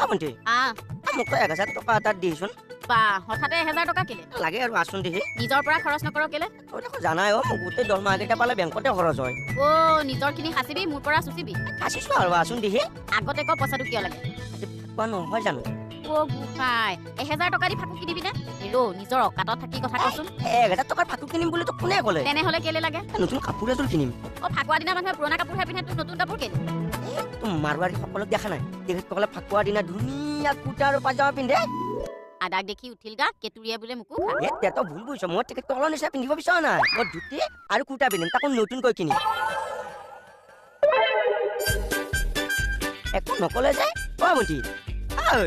আমন্তি মোক 1000 টকা এটা দিছোন বা হঠাতে 1000 টকা কেলে লাগে আৰু আচোন দিহি নিজৰ পৰা খৰচ নকৰ কেলে ও দেখো জানাই মোক গোটেই দৰমহা কেইটা পালে বেংকতে খৰচ হয় ও নিজৰ কিনি হাসিবি মোৰ পৰা সুচিবি কাছিছো আৰু আচোন দিহি আগতে ক পইচাটো কিয় লাগে কোৱা নহয় জানো ও গুখাই 1000 টকা দি ফাকু কিনিবি না হেলো নিজৰ অকাতত থাকি কথা কচোন 1000 টকাৰ ফাকু কিনিম বুলি তো কোনে ক'লে তেনে হলে কেলে লাগে নতুন কাপোৰ এযোৰ কিনিম ও ফাকুৱা দিনা মানুহে পুৰণা কাপোৰ পিন্ধে তো নতুন কাপোৰ কেলে তুমি মাৰৱাৰী সকলক দেখা নাই তেখেতসকলে ফাকুৱাৰ দিনা ধুনীয়া কুৰ্তা আৰু পাজামা পিন্ধে আদাক দেখি উঠিল গা কেতুৰিয়া বোলে মুকু খা তেতো ভুল বুজিছ মই তেখেতসকলৰ নিচিনা পিন্ধিব বিচৰা নাই মই ধুতি আৰু কুৰ্তা পিন্ধিম তাকো নতুনকৈ কিনিম একো নকলে যে অ মন্ত্ৰী ঐ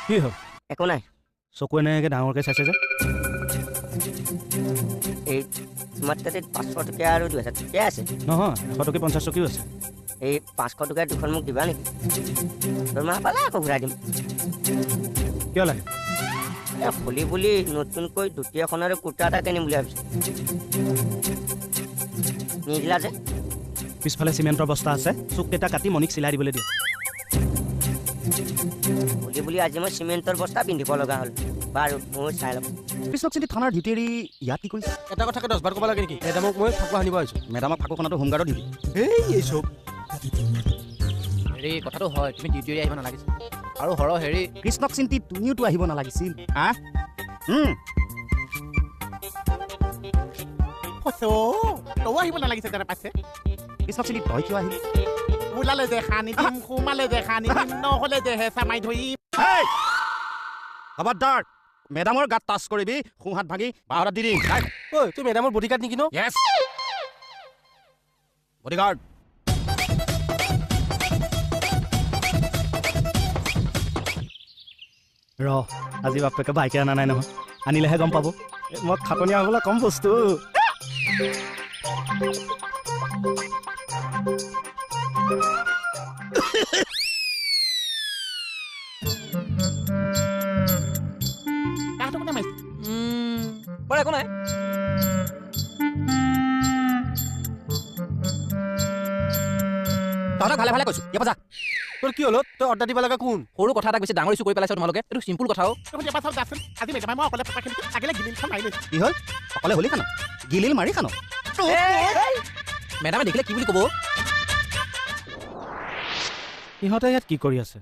কি হ'ল একো নাই চকু এনেকৈ ডাঙৰকৈ চাইছে যে এই তোমাৰ তাতে 500 টকা আৰু 2000 টকা আছে নহয় 100 টকা 50 টকাও আছে এই 500 টকা দুখন মোক দিবা নেকি দৰমহা পালে আকৌ ঘূৰাই দিম কিয় লাগে খুলি বুলি নতুনকৈ ধুতি এখন আৰু কুৰ্তা এটা কিনিম বুলি ভাবিছোঁ নিদিলা যে পিছফালে চিমেণ্টৰ বস্তা আছে চুককেইটা কাটি মণিক চিলাই দিবলৈ দিয়ক খুলি বুলি আজি মই চিমেণ্টৰ বস্তা পিন্ধিব লগা হ'ল বাৰু মই চাই ল'ম কৃষ্ণক চিন্তি থানাৰ ডিউটি এৰি ইয়াত কি কৰিছে এটা কথাকে 10 বাৰ ক'ব লাগে নেকি মেডামক মই ফাকুৱা আনিব আহিছোঁ মেডামক ফাকুখনতো হোমগাৰ্ডত দিবি এই চব হেৰি কথাটো হয় তুমি ডিউটি এৰি আহিব নালাগিছিল আৰু হেৰি কৃষ্ণক চিন্তি তুমিওতো আহিব নালাগিছিল হা তও আহিব নালাগিছে তাৰে পাছে কৃষ্ণক চিন্তি তই কিয় আহিলি ওলালে যে খানি দিম সোমালে যে খানি দিম নহ'লে যে হেঁচা মাৰি ধৰি খবৰদাৰ মেডামৰ গাত টাচ কৰিবি সোঁহাত ভাঙি বাহঁত দি দিম ঐ তুই মেডামৰ বডিগাৰ্ড নেকি ন য়েছ বডিগাৰ্ড আজি বাপেকে বাইকে অনা নাই নহয় আনিলেহে গম পাব মই খাটনীয়া হ'বলৈ কম বস্তু কাহটো কোনে মাৰিছে বাৰু একো নাই তহঁতক ভালে ভালে কৈছো ইয়াৰ যা তোৰ কি হ'ল তই অৰ্ডাৰ দিব লগা কোন সৰু কথা এটা কৈছে ডাঙৰ ইছ্যু কৰি পেলাইছে তোমালোকে এইটো চিম্পুল কথাও তুমি এবাৰ চাওক যাচোন আজি মেডামে মই অকলে পাপা খেলিছোঁ আগিলে গিলিলখন মাৰি লৈছোঁ কি হ'ল অকলে হলি খান গিলিল মাৰি খান মেডামে দেখিলে কি বুলি ক'ব ইহঁতে ইয়াত কি কৰি আছে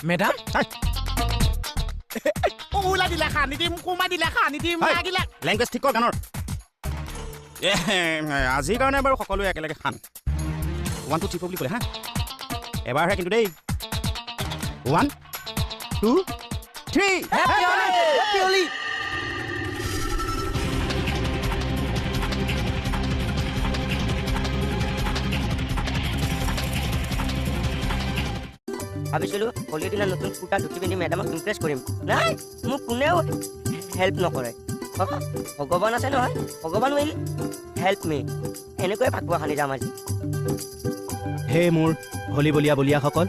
মেডাম ওলা দিলে খানি দিম সোমাই দিলে খানি দিম লাগিলে লেংগুৱেজ ঠিক কৰ গানৰ আজিৰ কাৰণে বাৰু সকলোৱে একেলগে খান 1 2 3 বুলি ক'লে হা এবাৰহে কিন্তু দেই 1 2 3 হেপী হলি ভাবিছিলোঁ হোলীৰ দিনা নতুন কুৰ্তা ধুতি পিন্ধি মেডামক ইমপ্ৰেছ কৰিম নাই মোক কোনেও হেল্প নকৰে ভগৱান আছে নহয় ভগৱান উইল হেল্প মি এনেকৈয়ে ফাকুৱা খানি যাম আজি হে মোৰ হোলী বলিয়া বলিয়াসকল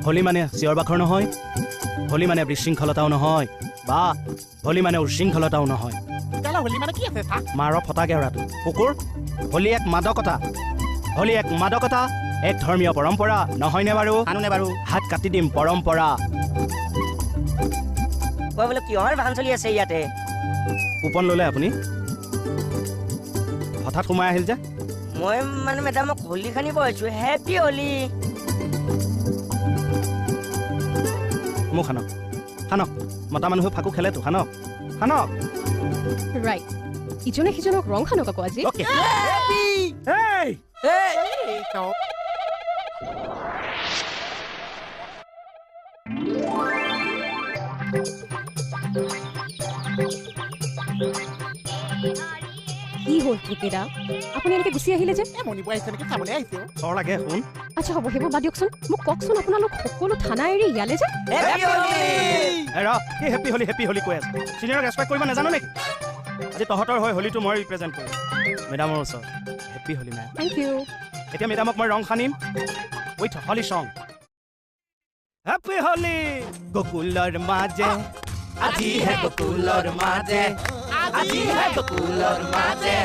হোলী মানে চিঞৰ বাখৰ নহয় হোলী মানে বিশৃংখলতাও নহয় বা হোলী মানে উশৃংখলতাও নহয় তেতিয়াহ'লে হোলী মানে কি আছে চা মাৰৰ ফটা কেওৰাটো কুকুৰ হোলী এক মাদকতা হোলী এক মাদকতা এক ধৰ্মীয় পৰম্পৰা নহয়নে বাৰু আনুনে বাৰু হাত কাটি দিম পৰম্পৰা মই বোলো কিহৰ ভান চলি আছে ইয়াতে কুপন ল'লে আপুনি হঠাৎ সোমাই আহিল যে মই মানে মেডামক হোলী খানিব আহিছোঁ হেপী হোলী মোক খানক খানক মতা মানুহে ফাকু খেলেতো খানক খানক ৰাইট ইজনে সিজনক ৰং খানক আকৌ আজি অ'কে কি হ'ল ক্ৰিকেটা আপুনি এনেকে গুচি আহিলে যে মণিপুৰ আহিছে নেকি চাবলৈ আহিছে চৰ লাগে শুন আচ্ছা হ'ব সেইবোৰ বাদ দিয়কচোন মোক কওকচোন আপোনালোক সকলো থানা এৰি ইয়ালে যে হেপী হোলী এই হেপী হলি কৈ আছে চিনিয়ৰক ৰেচপেক্ট কৰিব নাজানো নেকি আজি তহঁতৰ হৈ হলিটো মই ৰিপ্ৰেজেণ্ট কৰিম মেডামৰ ওচৰত হেপী হলি মেম থেংক ইউ এতিয়া মেডামক মই ৰং সানিম উইথ হলি চং হেপী হলি গকুলৰ মাজে আজি হে গকুলৰ মাজে আজি হে গকুলৰ মাজে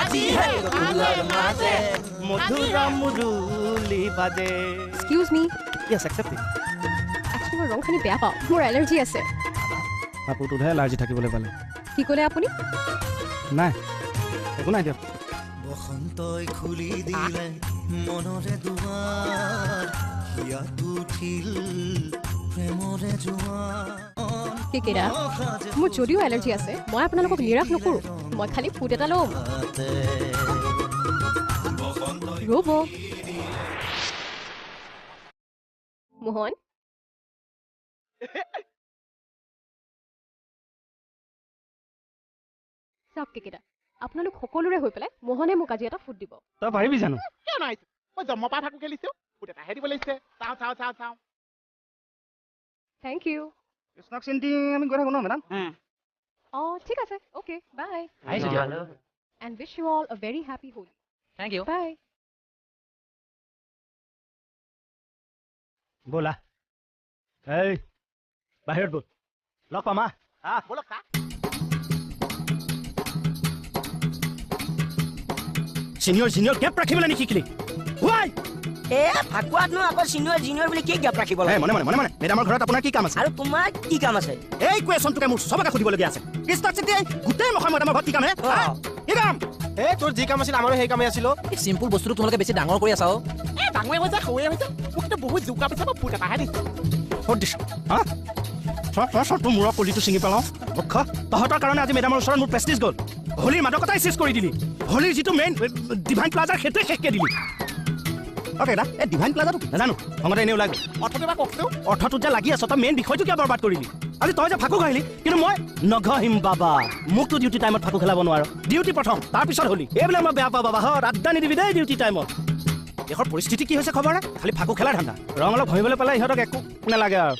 আজি হে গকুলৰ মাজে মধুৰা মুৰুলি বাজে এক্সকিউজ মি য়েছ একচেপ্ট একচুৱেলি মই ৰংখিনি বেয়া পাওঁ মোৰ এলাৰ্জি আছে কাপোৰটোতহে এলাৰ্জি থাকিবলৈ পালে কি ক'লে আপুনি নাই একো নাই দিয়ক বসন্তই খুলি দিলে মনৰে দুৱাৰ হিয়াটো উঠিল প্ৰেমৰে জোৱাৰ কেকেৰা মোৰ যদিও এলাৰ্জি আছে মই আপোনালোকক নিৰাশ নকৰোঁ মই খালি ফুড এটা ল'ম ৰ'ব মোহন চাওক কেকেৰা আপোনালোক সকলোৰে হৈ পেলাই মোহনে মোক আজি এটা ফুড দিব তই পাৰিবি জানো কিয় নাই মই জন্মৰ পৰা থাকো খেলিছো ফুট এটাহে দিব লাগিছে চাওঁ থেংক ইউ কৃষ্ণক চিন্তি আমি গৈ থাকোঁ ন মেডাম অঁ ঠিক আছে okay bye and wish you all a very happy Holi thank you bye ব'লা এই বাহিৰত ব'ল লগ পাম আহ ব'লক চা চিনিয়ৰ গেপ ৰাখিবলৈ নিশিকিলি ৱাই এ ফাকুৱাতনো আকৌ চিনিয়ৰ জিনিয়ৰ বুলি কি গেপ ৰাখিব লাগে মনে মেডামৰ ঘৰত আপোনাৰ কি কাম আছে আৰু তোমাৰ কি কাম আছে এই কুৱেশ্যনটোকে মোক চবকে সুধিবলগীয়া আছে কৃষ্ণক চিন্তি গোটেই মখা মেডামৰ ঘৰত কি কাম হে কি কাম এ তোৰ যি কাম আছিল আমাৰো সেই কামেই আছিল এই চিম্পুল বস্তুটো তোমালোকে বেছি ডাঙৰ কৰি আছা ডাঙৰে হৈছে সৰুৱে হৈছে মোক কিন্তু বহুত জোকা পিছে মই ফুট এটাহে দিছো ক'ত দিছ হা তোৰ মূৰৰ কলিটো ছিঙি পেলাওঁ মুখ্য তহঁতৰ কাৰণে আজি মেডামৰ ওচৰত মোৰ প্ৰেষ্টিজ গ'ল হোলীৰ মাদকতাই চেজ কৰি দিলি হোলীৰ যিটো মেইন ডিভাইন প্লাজাৰ সেইটোৱে শেষকৈ দিলি অ'কে দা এই ডিভাইন প্লাজাটো নাজানো খঙতে এনেই ওলাই গ'ল অৰ্থটো এবাৰ কওকচোন অৰ্থটোত যে লাগি আছ তই মেইন বিষয়টো কিয় বৰবাদ কৰিলি আজি তই যে ফাকু ঘাহিলি কিন্তু মই নঘহিম বাবা মোকতো ডিউটি টাইমত ফাকু খেলাব নোৱাৰ ডিউটি প্ৰথম তাৰপিছত হ'লি এইবিলাক মই বেয়া পাওঁ বাবা ৰাদ্দা নিদিবি দেই ডিউটি টাইমত দেশৰ পৰিস্থিতি কি হৈছে খবৰ খালি ফাকু খেলা ধান্দা ৰং অলপ ঘঁহিবলৈ পালে ইহঁতক একো নালাগে আৰু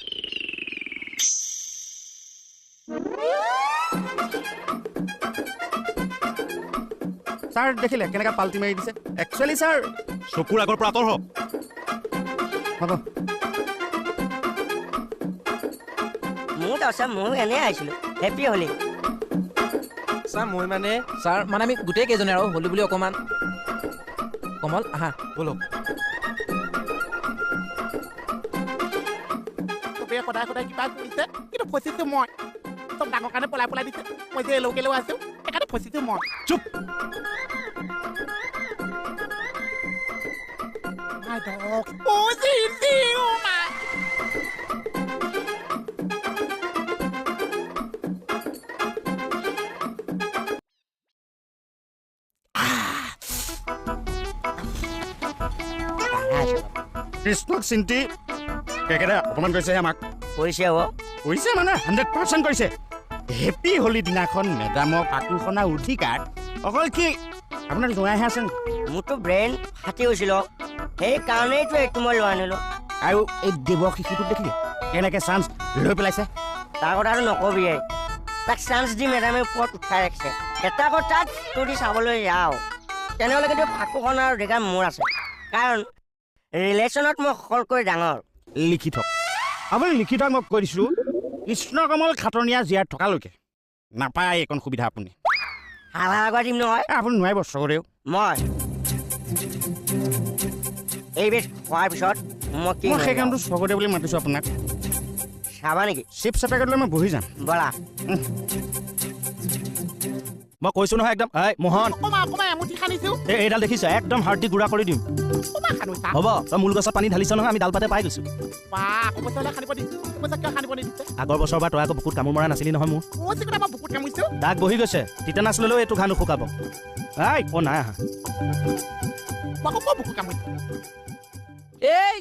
ছাৰ দেখিলে কেনেকৈ পাল্টি মাৰি দিছে একচুৱেলি ছাৰ চকুৰ আগৰ পৰা আঁতৰ হওক হ'ব মোৰ আছে ময়ো এনেই আহিছিলোঁ হেপী হোলী ছাৰ মই মানে ছাৰ মানে আমি গোটেই কেইজনে আৰু হলি বুলি অকণমান কমল আহা ব'লক চবেই সদায় কিবা কৰিছে কিন্তু ফচিছো মই চব ডাঙৰ কাৰণে পলাই দিছে মই যে এলৌ আছো সেইকাৰণে ফচিছো মই চুপ My dog. Oh, Cindy! Oh, my. কৃষ্ণক চিন্তি কেকেৰে অপমান কৰিছে আমাক কৰিছে কৰিছে মানে 100% কৰিছে হেপী হোলী দিনাখন মেডামক ফাকু সনা অধিকাৰ অকল কি আপোনাৰ জোঁৱাইহে আছে মোৰতো ব্ৰেইন ফাটি গৈছিল সেইকাৰণেইতো এইটো মই লৈ আনিলোঁ আৰু এই দেৱ শিশুটোক দেখিলে কেনেকৈ চান্স লৈ পেলাইছে তাৰ কথাটো নকবি তাক চান্স দি মেডামে ওপৰত উঠাই ৰাখিছে এটা কথাত যদি চাবলৈ যাওঁ তেনেহ'লে কিন্তু ফাকুখনৰ অধিকাৰ মোৰ আছে কাৰণ ৰিলেশ্যনত মই সকলোকৈ ডাঙৰ লিখি থক আপুনি লিখি থক মই কৈ দিছোঁ কৃষ্ণ কমল খাটনীয়া জীয়াই থকালৈকে নাপায় এইকণ সুবিধা আপুনি হালা লগাই দিম নহয় আপুনি নোৱাৰিব চকৰেও মই এইবিধ খোৱাৰ পিছত মই কি মই সেই কামটো চকৰে বুলি মাতিছোঁ আপোনাক চাবা নেকি চিপছ এপেকেট লৈ মই বহি যাম ব'লা মই কৈছোঁ নহয় একদম এই মোহন অকণমান এমুঠি খানিছো এইডাল দেখিছ একদম হাৰ্ডি গুড়া কৰি দিম অকণমান খানো চা হ'ব তই মূল গছত পানী ঢালিছ নহয় আমি ডাল পাতে পাই গৈছোঁ বা আকৌ পইচা হ'লে খানিব দিছো পইচা কিয় খানিব নিদিছে আগৰ বছৰ বা তই আকৌ বুকুত কামোৰ মৰা নাছিলি নহয় মোৰ মই চিকুটা মই বুকুত কামুৰিছো দাগ বহি গৈছে টিটেনাছ ল'লেও এইটো ঘা নুশুকাব এই অ' নাই আহা মই আকৌ বুকুত কামুৰিছো এই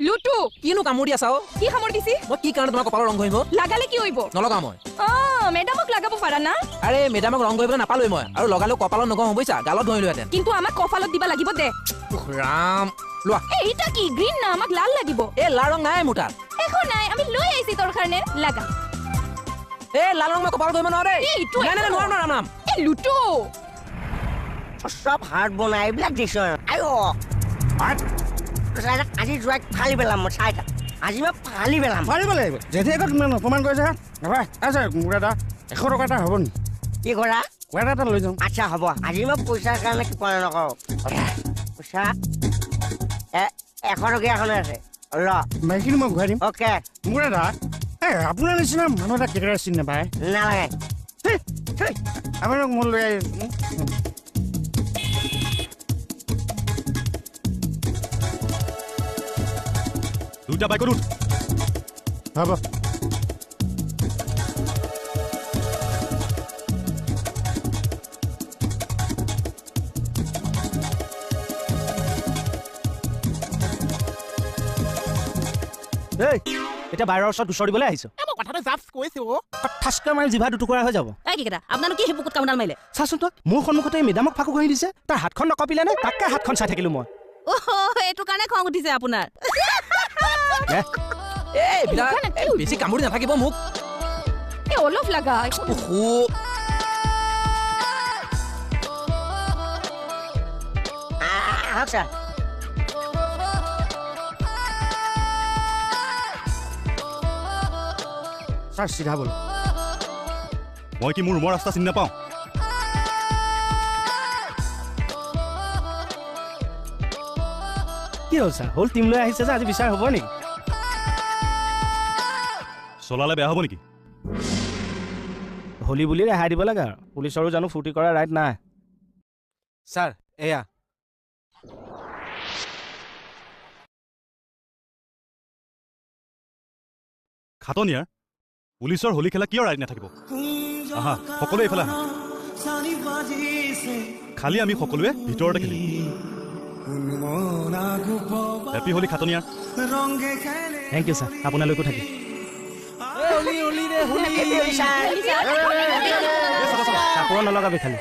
লুটু কিনো কামুৰি আছা কি সামৰি দিছি মই কি কাৰণে তোমাৰ কপালৰ ৰং ঘঁহিব লাগালে কি হইব নলগাওঁ মই মেডামক লাগাব পাৰা না আৰে মেডামক ৰং ঘঁহিবলৈ নাপালোৱে মই আৰু লগালেও কপালত নঘঁহো বুজিছা গালত ঘঁহিলোহেঁতেন কিন্তু আমাক কপালত দিবা লাগিব দে ৰাম লোৱা এইটা কি গ্ৰীণ না আমাক লাল লাগিব এই লাল ৰং নাই মোৰ তাত একো নাই আমি লৈ আহিছি তোৰ কাৰণে লাগা এই লাল ৰং মই কপাল কৰিব নোৱাৰো দেই এইটো নাই নাই নোৱাৰো নোৱাৰো নাম এই লুটো চব হাৰ্ট বনাই এইবিলাক দিছ আই আজি যোৱা ফালি পেলাম মই চাই আজি মই ফালি পেলাম পাৰিব লাগিব যেতিয়া একো তুমি অপমান কৰিছে নাপায় আছে মোৰ এটা 100 টকা এটা হ'ব নি কি কৰা কুকুৰা এটা লৈ যাওঁ আচ্ছা হ'ব আজি মই পইচাৰ কাৰণে কি কৰা নকৰোঁ পইচা 100 টকীয়া এখনে আছে ল বাকীখিনি মই ঘূৰাই দিম অ'কে মোৰ এটা আপোনাৰ নিচিনা মানুহ এটা কেতিয়াবা চিনি নাপায় নালাগে আপোনাক মই লৈ আহি দুটা বাইকত উঠ হ'ব এতিয়া বাহিৰৰ ওচৰত দুচৰ দিবলৈ আহিছ মই কথাটো জাষ্ট কৈছো ঠাচকৈ মাৰি জিভা দুটুকুৰা হৈ যাব এই কি কেইটা আপোনালোক কি হেপুকুত কামডাল মাৰিলে চাচোন তই মোৰ সন্মুখতে এই মেডামক ফাকু কৰি দিছে তাৰ হাতখন নকপিলে নে তাকে হাতখন চাই থাকিলো মই এইটো কাৰণে খং উঠিছে আপোনাৰ এইবিলাক বেছি কামুৰি নাথাকিব মোক এই অলপ লাগা আহক ছাৰ ছাৰ চিধা বল মই কি মোৰ ৰুমৰ ৰাস্তা চিনি নাপাওঁ কি হ'ল ছাৰ হ'ল টিম লৈ আহিছে যে আজি বিচাৰ হ'ব নেকি চলালে বেয়া হ'ব নেকি হোলী বুলি ৰেহাই দিব লাগে আৰু পুলিচৰো জানো ফূৰ্তি কৰা ৰাইট নাই ছাৰ এয়া খাটনিয়াৰ পুলিচৰ হোলী খেলা কিয় ৰাইট নাথাকিব আহা সকলোৱে এইফালে আহা খালি আমি সকলোৱে ভিতৰতে খেলিম হেপী হোলী খাটনিয়াৰ থেংক ইউ ছাৰ আপোনালৈকো থাকিল কাপোৰ নলগাবি খালি